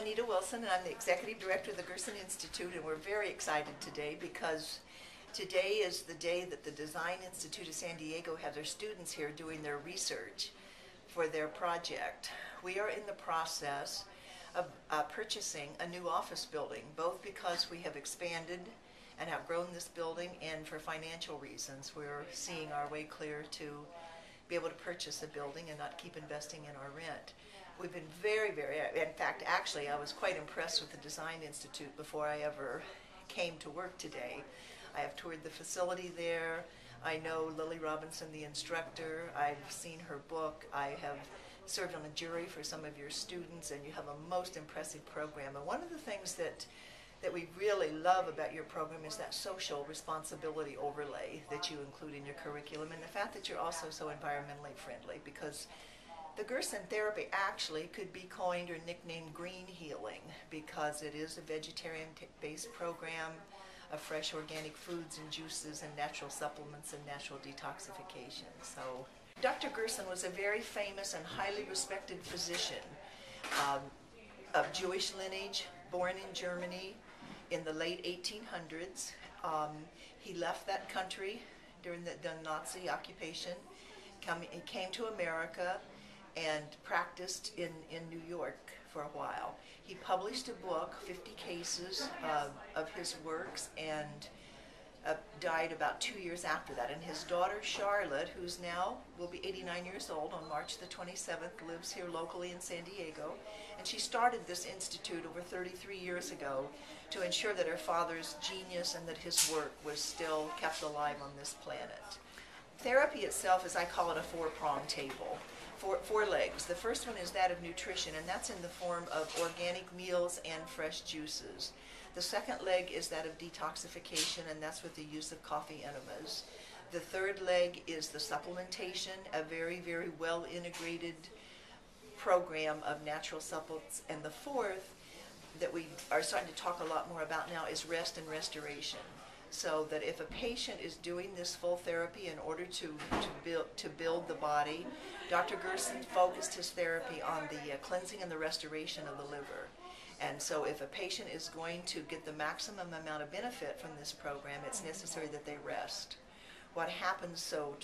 Anita Wilson, and I'm the Executive Director of the Gerson Institute, and we're very excited today because today is the day that the Design Institute of San Diego have their students here doing their research for their project. We are in the process of purchasing a new office building, both because we have expanded and outgrown this building, and for financial reasons. We're seeing our way clear to be able to purchase a building and not keep investing in our rent. We've been in fact, actually, I was quite impressed with the Design Institute before I ever came to work today. I have toured the facility there. I know Lily Robinson, the instructor. I've seen her book. I have served on a jury for some of your students, and you have a most impressive program. And one of the things that we really love about your program is that social responsibility overlay that you include in your curriculum, and the fact that you're also so environmentally friendly, because the Gerson therapy actually could be coined or nicknamed green healing, because it is a vegetarian-based program of fresh organic foods and juices and natural supplements and natural detoxification. So Dr. Gerson was a very famous and highly respected physician of Jewish lineage, born in Germany in the late 1800s. He left that country during the Nazi occupation. He came to America and practiced in New York for a while. He published a book, 50 cases of his works, and died about 2 years after that. And his daughter Charlotte, who's now will be 89 years old on March the 27th, lives here locally in San Diego. And she started this institute over 33 years ago to ensure that her father's genius and that his work was still kept alive on this planet. Therapy itself, as I call it, a four-pronged table. Four legs. The first one is that of nutrition, and that's in the form of organic meals and fresh juices. The second leg is that of detoxification, and that's with the use of coffee enemas. The third leg is the supplementation, a very, very well integrated program of natural supplements. And the fourth, that we are starting to talk a lot more about now, is rest and restoration. So that if a patient is doing this full therapy in order to build the body, Dr. Gerson focused his therapy on the cleansing and the restoration of the liver. And so if a patient is going to get the maximum amount of benefit from this program, it's necessary that they rest. What happens so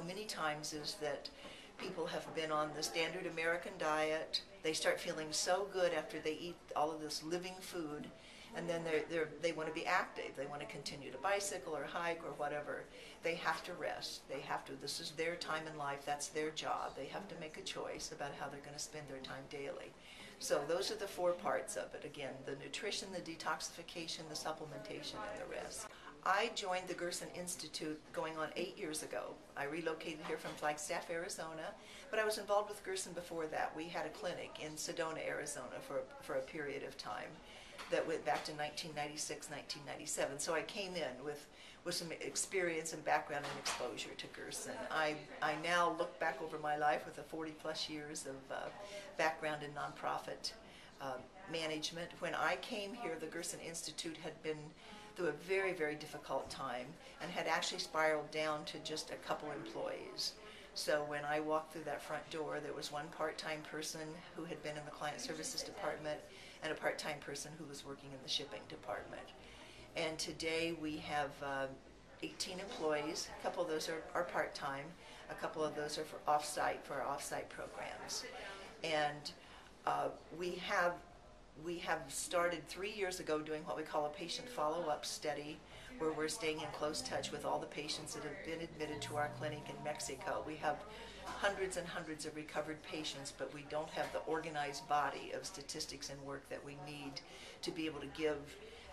many times is that people have been on the standard American diet. They start feeling so good after they eat all of this living food, and then they want to be active. They want to continue to bicycle or hike or whatever. They have to rest. They have to. This is their time in life. That's their job. They have to make a choice about how they're going to spend their time daily. So those are the four parts of it. Again, the nutrition, the detoxification, the supplementation, and the rest. I joined the Gerson Institute going on 8 years ago. I relocated here from Flagstaff, Arizona, but I was involved with Gerson before that. We had a clinic in Sedona, Arizona for a period of time that went back to 1996, 1997. So I came in with some experience and background and exposure to Gerson. I now look back over my life with 40+ years of background in nonprofit management. When I came here, the Gerson Institute had been through a very, very difficult time and had actually spiraled down to just a couple employees. So when I walked through that front door, there was one part-time person who had been in the client services department and a part-time person who was working in the shipping department. And today we have 18 employees. A couple of those are part-time. A couple of those are for our off-site programs. And we have started 3 years ago doing what we call a patient follow-up study, where we're staying in close touch with all the patients that have been admitted to our clinic in Mexico. We have hundreds and hundreds of recovered patients, but we don't have the organized body of statistics and work that we need to be able to give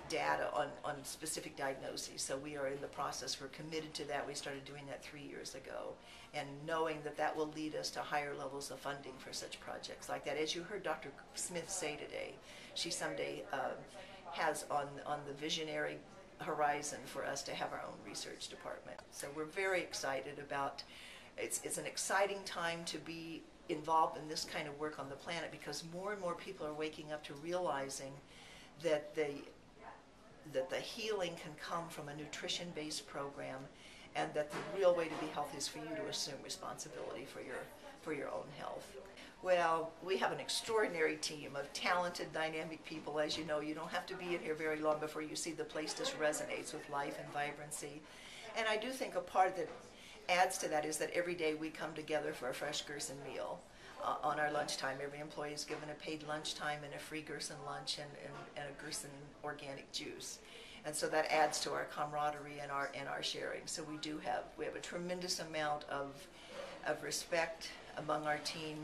data on specific diagnoses. So we are in the process. We're committed to that. We started doing that 3 years ago, and knowing that that will lead us to higher levels of funding for such projects like that. As you heard Dr. Smith say today, she someday has on the visionary horizon for us to have our own research department. So we're very excited about it's an exciting time to be involved in this kind of work on the planet, because more and more people are waking up to realizing that the healing can come from a nutrition-based program, and that the real way to be healthy is for you to assume responsibility for your own health. Well, we have an extraordinary team of talented, dynamic people. As you know, you don't have to be in here very long before you see the place just resonates with life and vibrancy. And I do think a part that adds to that is that every day we come together for a fresh Gerson meal. On our lunchtime, every employee is given a paid lunchtime and a free Gerson lunch and a Gerson organic juice. And so that adds to our camaraderie and our sharing. So we have a tremendous amount of respect among our team.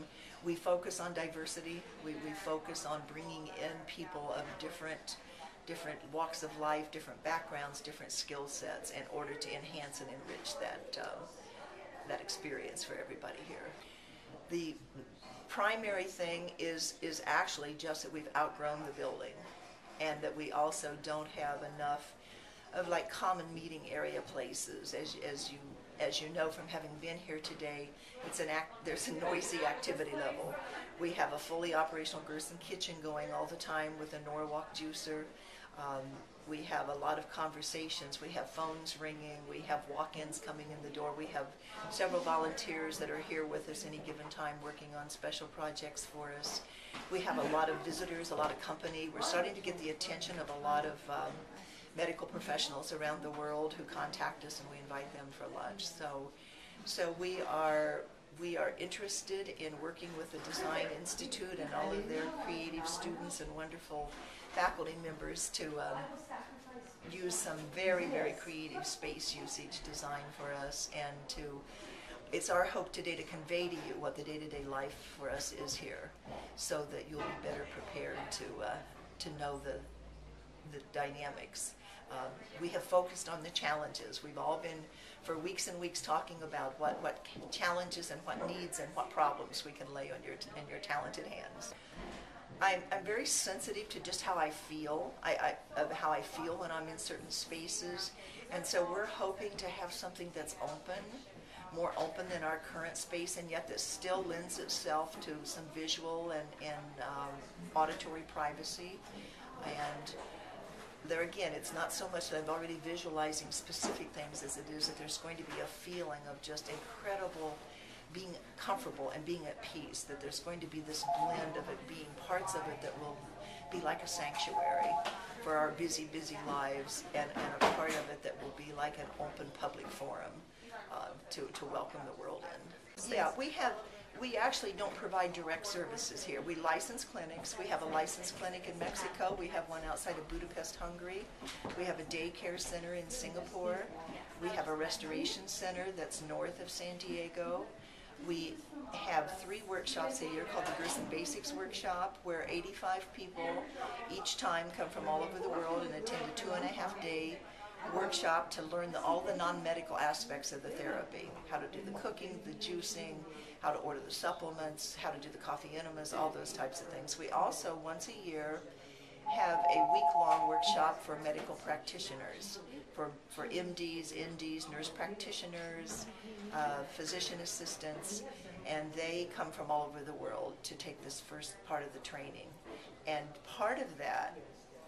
We focus on diversity. We focus on bringing in people of different walks of life, different backgrounds, different skill sets in order to enhance and enrich that experience for everybody here. The primary thing is actually just that we've outgrown the building, and that we also don't have enough of like common meeting area places. As you know from having been here today, there's a noisy activity level. We have a fully operational Gerson kitchen going all the time with a Norwalk juicer. We have a lot of conversations. We have phones ringing. We have walk-ins coming in the door. We have several volunteers that are here with us any given time working on special projects for us. We have a lot of visitors, a lot of company. We're starting to get the attention of a lot of medical professionals around the world who contact us, and we invite them for lunch. So we are interested in working with the Design Institute and all of their creative students and wonderful faculty members to use some very, very creative space usage design for us, and it's our hope today to convey to you what the day-to-day life for us is here, so that you'll be better prepared to know the dynamics. We have focused on the challenges. We've all been for weeks and weeks talking about what challenges and what needs and what problems we can lay in your talented hands. I'm very sensitive to just how I feel, how I feel when I'm in certain spaces, and so we're hoping to have something that's open, more open than our current space, and yet that still lends itself to some visual and auditory privacy. And there again, it's not so much that I'm already visualizing specific things as it is that there's going to be a feeling of just incredible being comfortable and being at peace, that there's going to be this blend of it being parts of it that will be like a sanctuary for our busy, busy lives, and a part of it that will be like an open public forum to welcome the world in. Yeah, we actually don't provide direct services here. We license clinics. We have a licensed clinic in Mexico. We have one outside of Budapest, Hungary. We have a daycare center in Singapore. We have a restoration center that's north of San Diego. We have 3 workshops a year called the Gerson Basics Workshop, where 85 people each time come from all over the world and attend a 2.5-day workshop to learn all the non-medical aspects of the therapy, how to do the cooking, the juicing, how to order the supplements, how to do the coffee enemas, all those types of things. We also, once a year, have a week-long workshop for medical practitioners, for MDs, NDs, nurse practitioners, physician assistants, and they come from all over the world to take this first part of the training. And part of that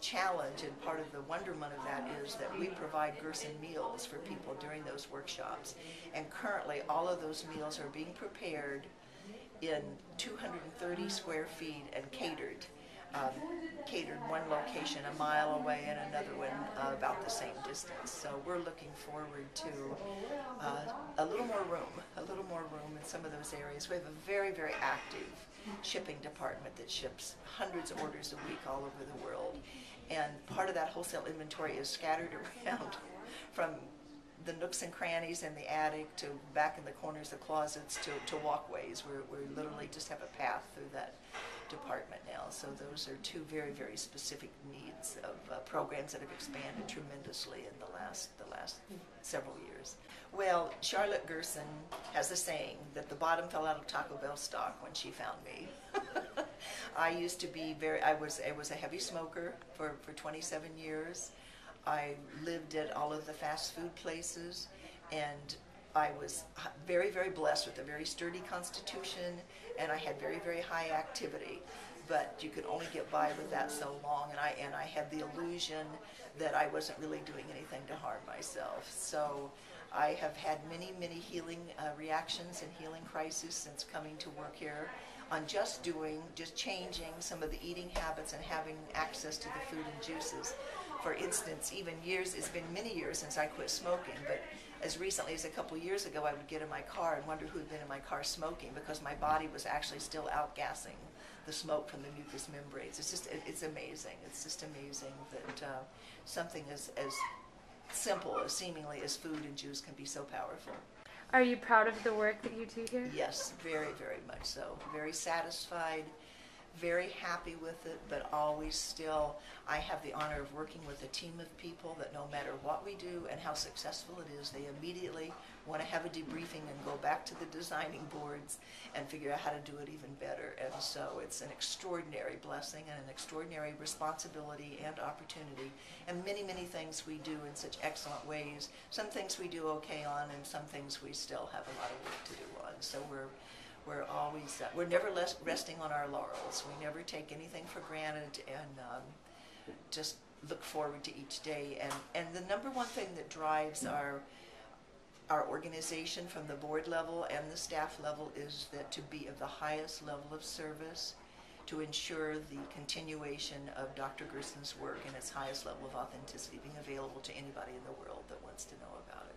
challenge and part of the wonderment of that is that we provide Gerson meals for people during those workshops. And currently all of those meals are being prepared in 230 square feet and catered one location a mile away and another one about the same distance. So we're looking forward to a little more room in some of those areas. We have a very, very active shipping department that ships hundreds of orders a week all over the world. And part of that wholesale inventory is scattered around from the nooks and crannies in the attic to back in the corners of closets to walkways. We literally just have a path through that department now. So those are 2 very, very specific needs of programs that have expanded tremendously in the last several years. Well, Charlotte Gerson has a saying that the bottom fell out of Taco Bell stock when she found me. I used to be I was a heavy smoker for 27 years. I lived at all of the fast food places, and I was very, very blessed with a very sturdy constitution, and I had very, very high activity. But you could only get by with that so long, and I had the illusion that I wasn't really doing anything to harm myself. So I have had many, many healing reactions and healing crises since coming to work here. on just changing some of the eating habits and having access to the food and juices. For instance, it's been many years since I quit smoking, but as recently as a couple years ago, I would get in my car and wonder who had been in my car smoking, because my body was actually still outgassing the smoke from the mucous membranes. It's amazing. It's just amazing that something as simple as seemingly as food and juice can be so powerful. Are you proud of the work that you do here? Yes, very, very much so. Very satisfied, very happy with it, but always still, I have the honor of working with a team of people that no matter what we do and how successful it is, they immediately want to have a debriefing and go back to the designing boards and figure out how to do it even better. And so it's an extraordinary blessing and an extraordinary responsibility and opportunity. And many, many things we do in such excellent ways. Some things we do okay on, and some things we still have a lot of work to do on. So we're never resting on our laurels. We never take anything for granted, and just look forward to each day. And the number one thing that drives our organization from the board level and the staff level is that to be of the highest level of service, to ensure the continuation of Dr. Gerson's work and its highest level of authenticity being available to anybody in the world that wants to know about it.